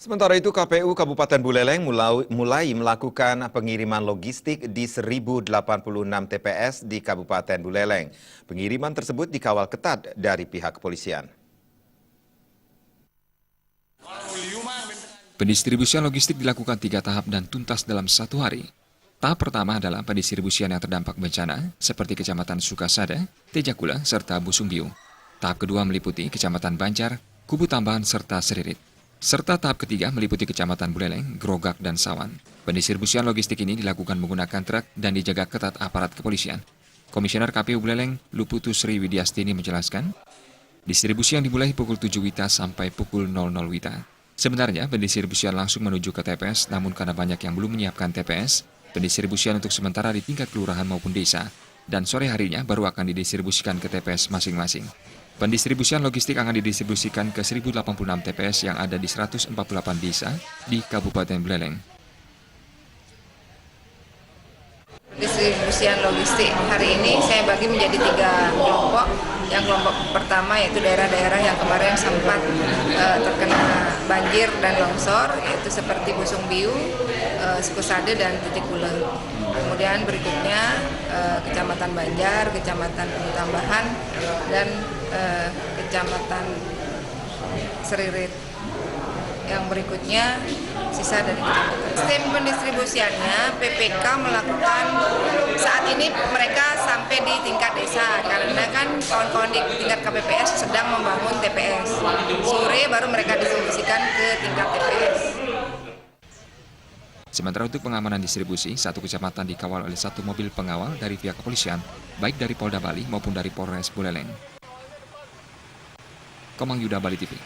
Sementara itu, KPU Kabupaten Buleleng mulai melakukan pengiriman logistik di 1086 TPS di Kabupaten Buleleng. Pengiriman tersebut dikawal ketat dari pihak kepolisian. Pendistribusian logistik dilakukan 3 tahap dan tuntas dalam 1 hari. Tahap pertama adalah pendistribusian yang terdampak bencana, seperti Kecamatan Sukasada, Tejakula, serta Busungbiu. Tahap kedua meliputi Kecamatan Banjar, Kubu Tambahan, serta Seririt. Serta tahap ketiga meliputi Kecamatan Buleleng, Grogak, dan Sawan. Pendistribusian logistik ini dilakukan menggunakan truk dan dijaga ketat aparat kepolisian. Komisioner KPU Buleleng, Luputu Sri Widiastini menjelaskan, distribusi yang dimulai pukul 7 WITA sampai pukul 00 WITA. Sebenarnya, pendistribusian langsung menuju ke TPS, namun karena banyak yang belum menyiapkan TPS, pendistribusian untuk sementara di tingkat kelurahan maupun desa, dan sore harinya baru akan didistribusikan ke TPS masing-masing. Pendistribusian logistik akan didistribusikan ke 1086 TPS yang ada di 148 desa di Kabupaten Buleleng. Distribusian logistik hari ini saya bagi menjadi 3 kelompok. Yang kelompok pertama yaitu daerah-daerah yang kemarin sempat terkena banjir dan longsor, yaitu seperti Busungbiu, Sukasada, dan Tejakula. Kemudian berikutnya Kecamatan Banjar, Kecamatan Kubu Tambahan, dan Kecamatan Seririt. Yang berikutnya sisa dari kecamatan. Sistem pendistribusiannya PPK melakukan saat ini mereka sampai di tingkat desa karena kan kawan-kawan di tingkat KPPS sedang membangun TPS. Sore baru mereka distribusikan ke tingkat TPS. Sementara untuk pengamanan distribusi, 1 kecamatan dikawal oleh 1 mobil pengawal dari pihak kepolisian, baik dari Polda Bali maupun dari Polres Buleleng. Komang Yuda, Bali TV.